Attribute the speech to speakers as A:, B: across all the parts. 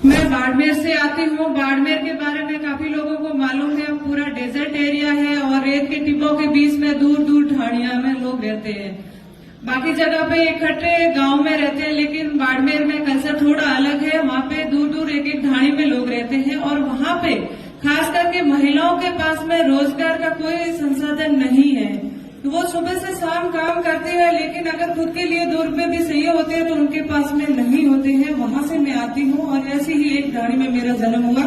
A: मैं बाड़मेर से आती हूँ। बाड़मेर के बारे में काफी लोगों को मालूम है, पूरा डेजर्ट एरिया है और रेत के टिब्बों के बीच में दूर दूर ढाणिया में लोग रहते हैं। बाकी जगह पे इकट्ठे गांव में रहते हैं, लेकिन बाड़मेर में कल्चर थोड़ा अलग है। वहाँ पे दूर दूर एक एक ढाणी में लोग रहते हैं और वहाँ पे खास करके महिलाओं के पास में रोजगार का कोई संसाधन नहीं है। वो सुबह से शाम काम करते हैं, लेकिन अगर खुद के लिए 2 रुपए भी चाहिए होते हैं तो उनके पास में नहीं होते हैं। वहां से मैं आती हूँ और ऐसी ही एक ढाणी में मेरा जन्म हुआ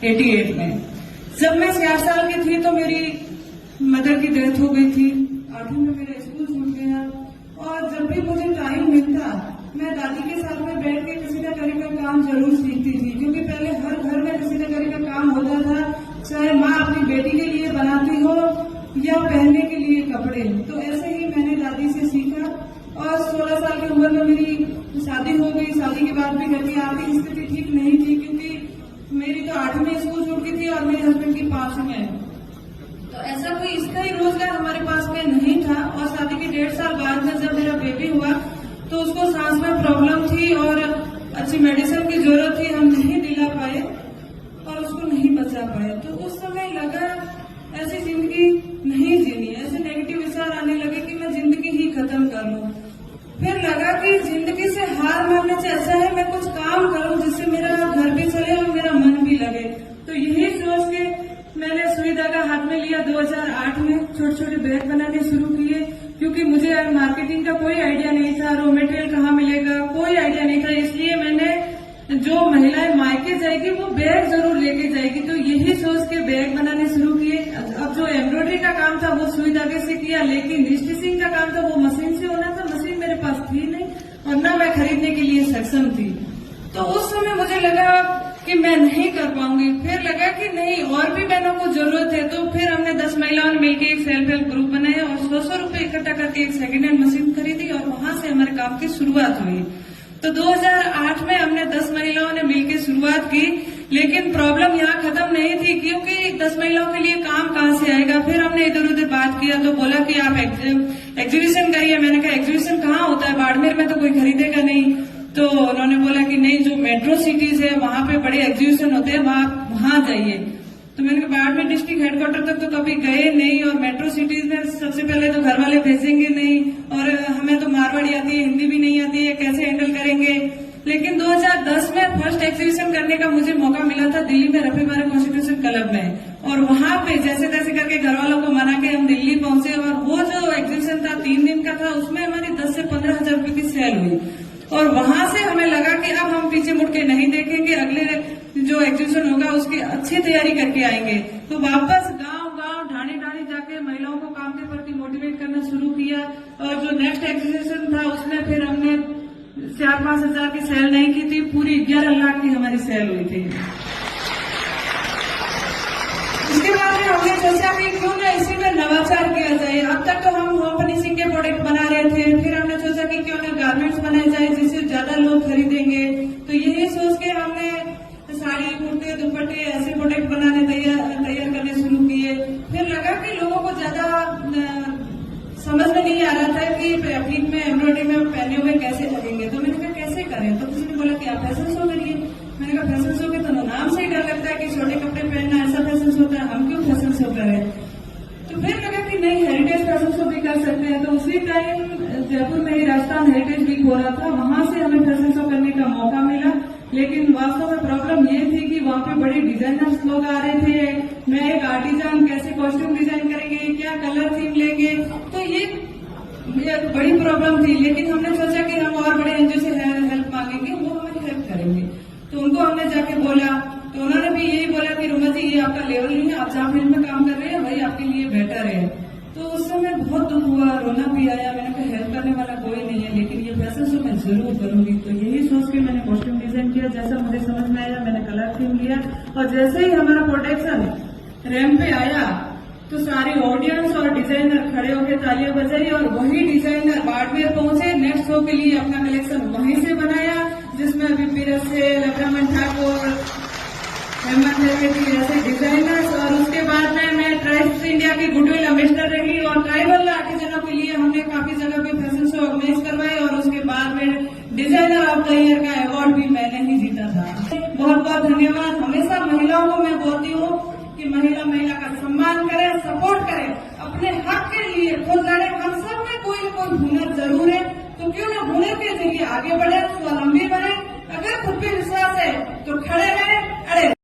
A: 88 में। जब मैं 4 साल की थी तो मेरी मदर की डेथ हो गई थी। 8वीं में मेरा स्कूल छूट गया और जब भी मुझे टाइम मिलता मैं दादी के साथ में बैठ के किसी न कहीं का काम जरूर सीखती थी, क्योंकि पहले हर घर में किसी न कहीं का काम होता था, चाहे माँ अपनी बेटी के लिए बनाती हो या पहनने के लिए कपड़े। तो ऐसे ही मैंने दादी से सीखा और 16 साल की उम्र में मेरी शादी हो गई। शादी के बाद भी घर की आर्थिक स्थिति ठीक नहीं थी, क्योंकि मेरी तो 8वीं में स्कूल छूट गई थी और मेरे हस्बैंड की 5वीं में। तो ऐसा कोई इसका ही रोजगार हमारे पास में नहीं था। और शादी के 1.5 साल बाद में जब मेरा बेबी हुआ तो उसको सांस में प्रॉब्लम थी और अच्छी मेडिसिन की जरूरत थी, हम नहीं दिला पाए और उसको नहीं बचा पाए। तो उस समय लगा ऐसी जिंदगी नहीं जीनी, ऐसे नेगेटिव विचार आने लगे कि मैं जिंदगी ही खत्म कर लूं। फिर लगा कि जिंदगी से हार मानने से अच्छा है मैं कुछ काम करूं जिससे मेरा घर भी चले और मेरा मन भी लगे। तो यही सोच के मैंने सुई धागा हाथ में लिया। 2008 में छोटे छोटे बैग बनाने शुरू किए, क्योंकि मुझे मार्केटिंग का कोई आइडिया नहीं था, रॉ मटेरियल कहाँ मिलेगा कोई आइडिया नहीं था। इसलिए मैंने जो महिलाएं मायके जाएगी वो बैग जरूर लेके जाएगी, तो यही सोच के बैग बनाने शुरू किए। अब जो एम्ब्रॉयडरी का काम था वो सुई धागे से किया, लेकिन स्टिचिंग का काम था वो मशीन से होना था। मशीन मेरे पास थी नहीं और न मैं खरीदने के लिए सक्षम थी। तो उस समय मुझे लगा कि मैं नहीं कर पाऊंगी। फिर लगा कि नहीं, और भी बहनों को जरूरत है। तो फिर हमने 10 महिलाओं ने मिलकर एक सेल्फ हेल्प ग्रुप बनाया और 100 रुपए इकट्ठा करके एक सेकेंड हैंड मशीन खरीदी और वहां से हमारे काम की शुरुआत हुई। तो 2008 में हमने 10 महिलाओं ने मिलकर शुरुआत की, लेकिन प्रॉब्लम यहाँ खत्म नहीं थी, क्योंकि 10 महिलाओं के लिए काम कहाँ से आएगा। फिर हमने इधर उधर बात किया तो बोला कि आप एग्जीबिशन करिए। मैंने कहा एग्जीबिशन कहाँ होता है, बाड़मेर में तो कोई खरीदेगा नहीं। तो उन्होंने बोला कि नहीं, जो मेट्रो सिटीज है वहां पे बड़े एग्जीबिशन होते हैं, वहां जाइए। तो मैंने कहा बाड़मेर डिस्ट्रिक्ट हेडक्वार्टर तक तो कभी गए नहीं और मेट्रो सिटीज में सबसे पहले तो घर वाले भेजेंगे नहीं और हमें तो मारवाड़ी आती है, हिंदी भी नहीं आती है, कैसे हैंडल करेंगे। लेकिन 2010 में फर्स्ट एग्जीबिशन करने का मुझे मौका मिला था दिल्ली में रफी बारा कॉन्स्टिट्यूशन क्लब में। और वहां पे जैसे तैसे करके घर वालों को मना के हम दिल्ली पहुंचे और वो जो एग्जीबिशन था 3 दिन का था, उसमें हमारी 10 से 15 हजार रुपए की सेल हुई। और वहां से हमें लगा कि अब हम पीछे मुड़ के नहीं देखेंगे, अगले जो एग्जीबिशन होगा उसकी अच्छी तैयारी करके आएंगे। तो वापस गांव ढाणी जाके महिलाओं को काम के प्रति मोटिवेट करना शुरू किया। और जो नेक्स्ट एग्जीबिशन था उसमें फिर हमने 4-5 हजार की सेल नहीं की थी, पूरी 11 लाख की हमारी सेल हुई थी। उसके बाद में हमने सोचा कि क्यों ना इसी में नवाचार किया जाए। अब तक तो हम होम फिनिशिंग के प्रोडक्ट बना रहे थे, फिर हमने सोचा कि क्यों ना गारमेंट्स बनाए जाए जिससे ज्यादा लोग खरीदेंगे। तो यही सोच के हमने साड़ी, कुर्ते, दुपट्टे ऐसे प्रोडक्ट बनाने तैयार करने शुरू किए। फिर लगा कि लोगों को ज्यादा समझ में नहीं आ रहा था कि फैब्रिक में एम्ब्रॉयडरी में पहने हुए कैसे लगेंगे। तो मैंने कहा कैसे करें, तो किसी ने बोला कि आप फैशन शो करिए। मैंने कहा फैशन शो के तो नाम से ही डर लगता है कि छोटे कपड़े पहनना ऐसा फैशन शो होता है, हम क्यों फैशन शो करें। तो फिर लगा कि नहीं, हेरिटेज फैशन शो भी कर सकते हैं। तो उसी टाइम जयपुर में ही राजस्थान हेरिटेज वीक हो रहा था, वहां से हमें फैशन शो करने का मौका मिला। लेकिन वास्तव में प्रॉब्लम ये थी कि वहाँ पे बड़े डिजाइनर्स लोग आ रहे थे। मैं एक आर्टिजान कैसे कॉस्ट्यूम डिजाइन करेंगे, क्या कलर थीम लेंगे, तो ये बड़ी प्रॉब्लम थी। लेकिन हमने सोचा कि हम और बड़े एनजीओ से हेल्प मांगेंगे, वो हमारी हेल्प करेंगे। तो उनको हमने जाके बोला तो उन्होंने भी यही बोला कि रुमा जी ये आपका लेवल नहीं है, आप जहाँ फील्ड में काम कर रहे हैं वही आपके लिए बेटर है। तो उस समय बहुत दुख हुआ, रोना भी आया। मैंने कहा हेल्प करने वाला कोई नहीं है, लेकिन ये फैशन शो मैं जरूर करूंगी। तो यही सोच के मैंने कॉस्ट्यूम डिजाइन किया, जैसा मुझे समझ में आया मैंने कलर थीम लिया। और जैसे ही हमारा प्रोडक्शन रैंप पे आया तो सारी ऑडियंस और डिजाइनर खड़े होकर तालियां बजाई और वही डिजाइनर बाड़मेर पहुंचे नेक्स्ट शो के लिए अपना कलेक्शन वहीं से बनाया, जिसमें अभी पीरस से लखरामन ठाकुर, हेमंत त्रिवेदी ऐसे डिजाइनर्स। और उसके बाद में मैं ट्राइब्स इंडिया की गुडविल एम्बेसडर रही और ट्राइबल आर्टिजनों के लिए हमने काफी जगह पे फैशन शो ऑर्गेनाइज करवाए और उसके बाद में डिजाइनर ऑफ द ईयर का अवार्ड भी मैंने ही जीता था। बहुत बहुत धन्यवाद। हमेशा महिलाओं को मैं बोलती हूँ कि महिला का सम्मान करे, सपोर्ट करे, अपने हक के लिए खुद लड़े। हम सब में कोई न कोई हुनर जरूर है, तो क्यों न हुनर के जरिए आगे बढ़े, स्वावलंबी बने। अगर खुद पे विश्वास है तो खड़े